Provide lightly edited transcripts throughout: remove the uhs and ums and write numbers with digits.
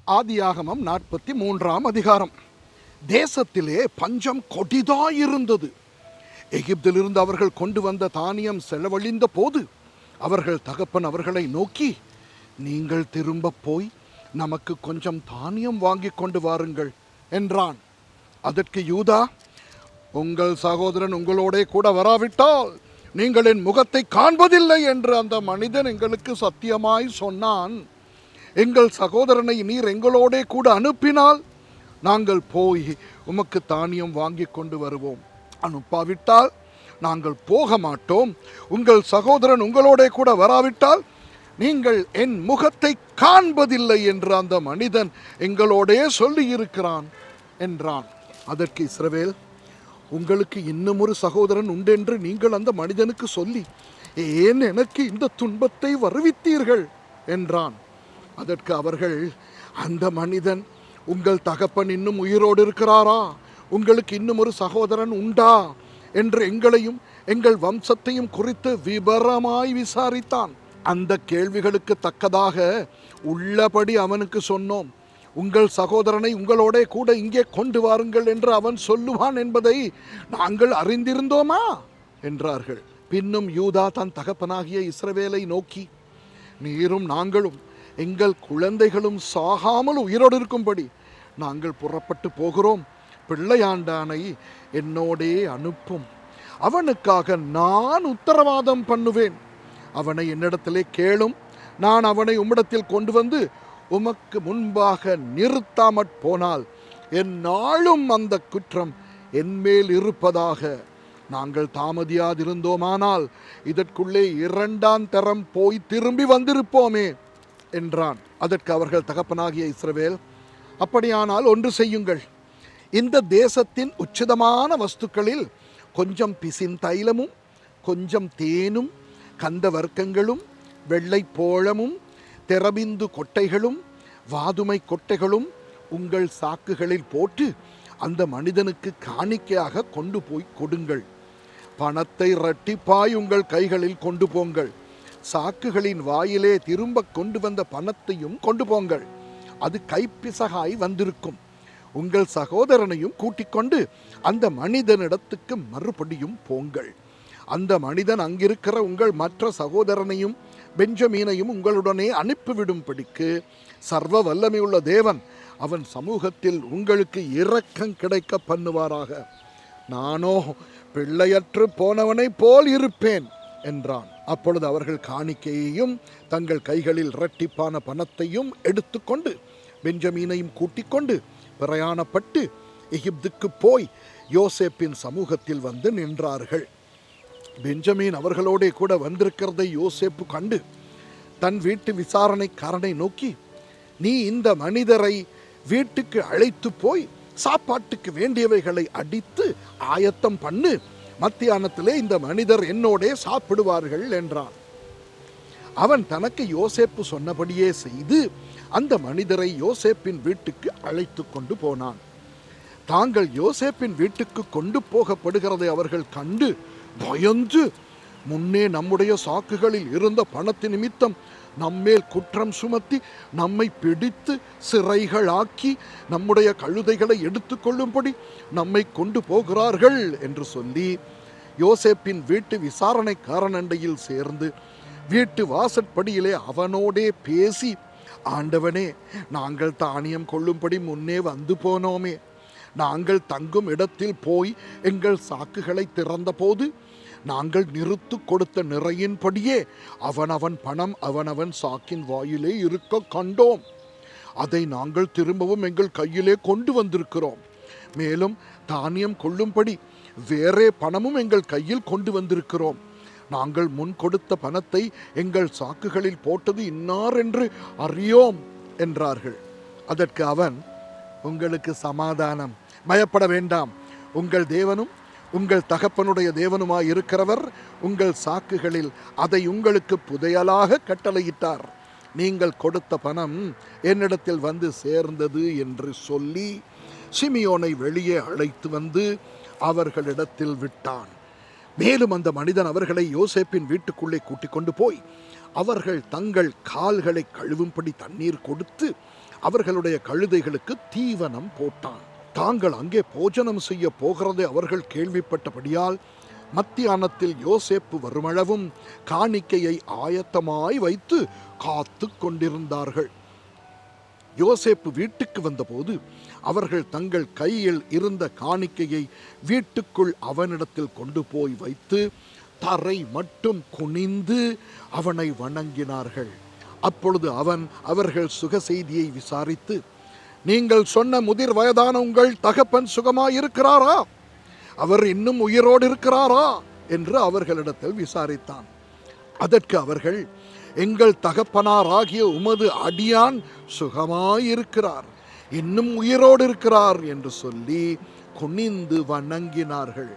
ஆதியாகமம் 43ஆம் அதிகாரம். தேசத்திலே பஞ்சம் கொடிதாயிருந்தது. எகிப்திலிருந்து அவர்கள் கொண்டு வந்த தானியம் செலவழிந்த போது அவர்கள் தகப்பன் அவர்களை நோக்கி, நீங்கள் திரும்ப போய் நமக்கு கொஞ்சம் தானியம் வாங்கி கொண்டு வாருங்கள் என்றான். அதற்கு யூதா, உங்கள் சகோதரன் உங்களோட கூட வராவிட்டால் நீங்கள் என் முகத்தை காண்பதில்லை என்று அந்த மனிதன் எங்களுக்கு சத்தியமாய் சொன்னான். எங்கள் சகோதரனை நீர் எங்களோட கூட அனுப்பினால் நாங்கள் போய் உமக்கு தானியம் வாங்கி கொண்டு வருவோம். அனுப்பாவிட்டால் நாங்கள் போக மாட்டோம். உங்கள் சகோதரன் உங்களோட கூட வராவிட்டால் நீங்கள் என் முகத்தை காண்பதில்லை என்று அந்த மனிதன் எங்களோடே சொல்லி இருக்கிறான் என்றான். அதற்கு இஸ்ரவேல், உங்களுக்கு இன்னும் ஒரு சகோதரன் உண்டென்று நீங்கள் அந்த மனிதனுக்கு சொல்லி ஏன் எனக்கு இந்த துன்பத்தை வருவித்தீர்கள் என்றான். அதற்கு அவர்கள், அந்த மனிதன், உங்கள் தகப்பன் இன்னும் உயிரோடு இருக்கிறாரா, உங்களுக்கு இன்னும் ஒரு சகோதரன் உண்டா என்று எங்களையும் எங்கள் வம்சத்தையும் குறித்து விபரமாய் விசாரித்தான். அந்த கேள்விகளுக்கு தக்கதாக உள்ளபடி அவனுக்கு சொன்னோம். உங்கள் சகோதரனை உங்களோட கூட இங்கே கொண்டு வாருங்கள் என்று அவன் சொல்லுவான் என்பதை நாங்கள் அறிந்திருந்தோமா என்றார்கள். பின்னும் யூதா தன் தகப்பனாகிய இஸ்ரவேலை நோக்கி, நீரும் நாங்களும் எங்கள் குழந்தைகளும் சாகாமல் உயிரோடு இருக்கும்படி நாங்கள் புறப்பட்டு போகிறோம். பிள்ளையாண்டானை என்னோடே அனுப்பும். அவனுக்காக நான் உத்தரவாதம் பண்ணுவேன். அவனை என்னிடத்திலே கேளும். நான் அவனை உம்மிடத்தில் கொண்டு வந்து உமக்கு முன்பாக நிறுத்தாமற் போனால் எந்நாளும் அந்த குற்றம் என்மேல் இருப்பதாக. நாங்கள் தாமதியாதிருந்தோமானால் இதற்குள்ளே 2ஆம் தரம் போய் திரும்பி வந்திருப்போமே என்றான். அதற்கு அவர்கள் தகப்பனாகிய இஸ்ரவேல், அப்படியானால் ஒன்று செய்யுங்கள். இந்த தேசத்தின் உச்சிதமான வஸ்துக்களில் கொஞ்சம் பிசின் தைலமும் கொஞ்சம் தேனும் கந்த வர்க்கங்களும் வெள்ளை போளமும் தெரபிந்து கொட்டைகளும் வாதுமை கொட்டைகளும் உங்கள் சாக்குகளில் போட்டு அந்த மனிதனுக்கு காணிக்கையாக கொண்டு போய் கொடுங்கள். பணத்தை இரட்டிப்பாய் உங்கள் கைகளில் கொண்டு போங்கள். சாக்குகளின் வாயிலே திரும்ப கொண்டு வந்த பணத்தையும் கொண்டு போங்கள். அது கைப்பிசகாய் வந்திருக்கும். உங்கள் சகோதரனையும் கூட்டிக் கொண்டு அந்த மனிதனிடத்துக்கு மறுபடியும் போங்கள். அந்த மனிதன் அங்கிருக்கிற உங்கள் மற்ற சகோதரனையும் பெஞ்சமீனையும் உங்களுடனே அனுப்பிவிடும்படிக்கு சர்வ வல்லமையுள்ள தேவன் அவன் சமூகத்தில் உங்களுக்கு இரக்கம் கிடைக்க பண்ணுவாராக. நானோ பிள்ளையற்று போனவனை போல் இருப்பேன் என்றான். அப்பொழுது அவர்கள் காணிக்கையையும் தங்கள் கைகளில் இரட்டிப்பான பணத்தையும் எடுத்துக்கொண்டு பெஞ்சமீனையும் கூட்டிக் கொண்டு பிரயாணப்பட்டு எகிப்துக்கு போய் யோசேப்பின் சமூகத்தில் வந்து நின்றார்கள். பெஞ்சமீன் அவர்களோட கூட வந்திருக்கிறதை யோசேப்பு கண்டு தன் வீட்டு விசாரணைக்காரனை நோக்கி, நீ இந்த மனிதரை வீட்டுக்கு அழைத்து போய் சாப்பாட்டுக்கு வேண்டியவைகளை அடித்து ஆயத்தம் பண்ணு. மத்தியானத்திலே இந்த மனிதர் என்னோடே சாப்பிடுவார்கள் என்றான். அவன் தனக்கு யோசேப்பு சொன்னபடியே செய்து அந்த மனிதரை யோசேப்பின் வீட்டுக்கு அழைத்து கொண்டு போனான். தாங்கள் யோசேப்பின் வீட்டுக்கு கொண்டு போகப்படுகிறதை அவர்கள் கண்டு பயந்து, முன்னே நம்முடைய சாக்குகளில் இருந்த பணத்தின் நிமித்தம் நம்மேல் குற்றம் சுமத்தி நம்மை பிடித்து சிறைகளாக்கி நம்முடைய கழுதைகளை எடுத்துக்கொள்ளும்படி நம்மை கொண்டு போகிறார்கள் என்று சொல்லி யோசேப்பின் வீட்டு விசாரணைக்காரனண்டையில் சேர்ந்து வீட்டு வாசற்படியிலே அவனோடே பேசி, ஆண்டவனே, நாங்கள் தானியம் கொள்ளும்படி முன்னே வந்து போனோமே. நாங்கள் தங்கும் இடத்தில் போய் எங்கள் சாக்குகளை திறந்த போது நாங்கள் நிறுத்து கொடுத்த நிறையின்படியே அவனவன் பணம் அவனவன் சாக்கின் வாயிலே இருக்க கண்டோம். அதை நாங்கள் திரும்பவும் எங்கள் கையிலே கொண்டு வந்திருக்கிறோம். மேலும் தானியம் கொள்ளும்படி வேறே பணமும் எங்கள் கையில் கொண்டு வந்திருக்கிறோம். நாங்கள் முன் கொடுத்த பணத்தை எங்கள் சாக்குகளில் போட்டது இன்னார் என்று அறியோம் என்றார்கள். அதற்கு அவன், உங்களுக்கு சமாதானம், பயப்பட வேண்டாம். உங்கள் தேவனும் உங்கள் தகப்பனுடைய தேவனுமாய் இருக்கிறவர் உங்கள் சாக்குகளில் அதை உங்களுக்கு புதையலாக கட்டளையிட்டார். நீங்கள் கொடுத்த பணம் என்னிடத்தில் வந்து சேர்ந்தது என்று சொல்லி சிமியோனை வெளியே அழைத்து வந்து அவர்களிடத்தில் விட்டான். மேலும் அந்த மனிதன் அவர்களை யோசேப்பின் வீட்டுக்குள்ளே கூட்டிக் கொண்டு போய் அவர்கள் தங்கள் கால்களை கழுவும்படி தண்ணீர் கொடுத்து அவர்களுடைய கழுதைகளுக்கு தீவனம் போட்டான். தாங்கள் அங்கே போஜனம் செய்ய போகிறதை அவர்கள் கேள்விப்பட்டபடியால் மத்தியானத்தில் யோசேப்பு வருமளவும் காணிக்கையை ஆயத்தமாய் வைத்து காத்து கொண்டிருந்தார்கள். யோசேப்பு வீட்டுக்கு வந்தபோது அவர்கள் தங்கள் கையில் இருந்த காணிக்கையை வீட்டுக்குள் அவனிடத்தில் கொண்டு போய் வைத்து தரை மட்டும் குனிந்து அவனை வணங்கினார்கள். அப்பொழுது அவன் அவர்கள் சுக செய்தியை விசாரித்து, நீங்கள் சொன்ன முதிர் வயதான உங்கள் தகப்பன் சுகமாயிருக்கிறாரா? அவர் இன்னும் உயிரோடு இருக்கிறாரா என்று அவர்களிடத்தில் விசாரித்தான். அதற்கு அவர்கள், எங்கள் தகப்பனாராகிய உமது அடியான் சுகமாயிருக்கிறார், இன்னும் உயிரோடு இருக்கிறார் என்று சொல்லி குனிந்து வணங்கினார்கள்.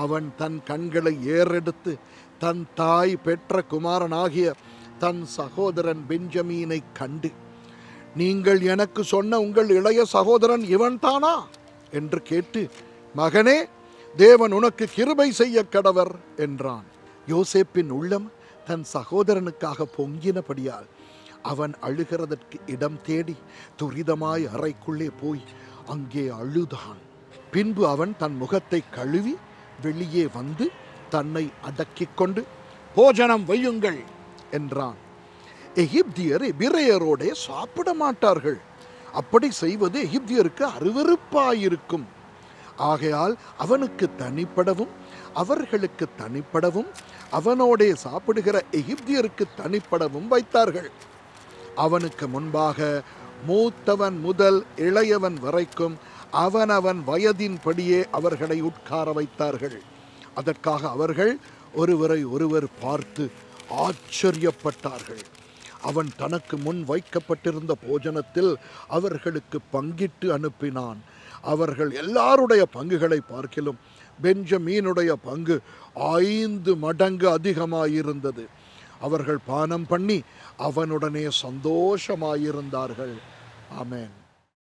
அவன் தன் கண்களை ஏறெடுத்து தன் தாய் பெற்ற குமாரனாகிய தன் சகோதரன் பெஞ்சமீனை கண்டு, நீங்கள் எனக்கு சொன்ன உங்கள் இளைய சகோதரன் இவன்தானா என்று கேட்டு, மகனே, தேவன் உனக்கு கிருபை செய்ய கடவர் என்றான். யோசேப்பின் உள்ளம் தன் சகோதரனுக்காக பொங்கினபடியால் அவன் அழுகிறதற்கு இடம் தேடி துரிதமாய் அறைக்குள்ளே போய் அங்கே அழுதான். பின்பு அவன் தன் முகத்தை கழுவி வெளியே வந்து தன்னை அடக்கிக் கொண்டு, போஜனம் வையுங்கள் என்றான். எகிப்தியர் எபிரேயரோட சாப்பிட மாட்டார்கள். அப்படி செய்வது எகிப்தியருக்கு அருவருப்பாயிருக்கும். ஆகையால் அவனுக்கு தனிப்படவும் அவர்களுக்கு தனிப்படவும் அவனோடே சாப்பிடுகிற எகிப்தியருக்கு தனிப்படவும் வைத்தார்கள். அவனுக்கு முன்பாக மூத்தவன் முதல் இளையவன் வரைக்கும் அவனவன் வயதின்படியே அவர்களை உட்கார வைத்தார்கள். அதற்காக அவர்கள் ஒருவரை ஒருவர் பார்த்து ஆச்சரியப்பட்டார்கள். அவன் தனக்கு முன் வைக்கப்பட்டிருந்த போஜனத்தில் அவர்களுக்கு பங்கிட்டு அனுப்பினான். அவர்கள் எல்லாருடைய பங்குகளை பார்க்கிலும் பெஞ்சமீனுடைய பங்கு 5 மடங்கு அதிகமாயிருந்தது. அவர்கள் பானம் பண்ணி அவனுடனே சந்தோஷமாயிருந்தார்கள். ஆமென்.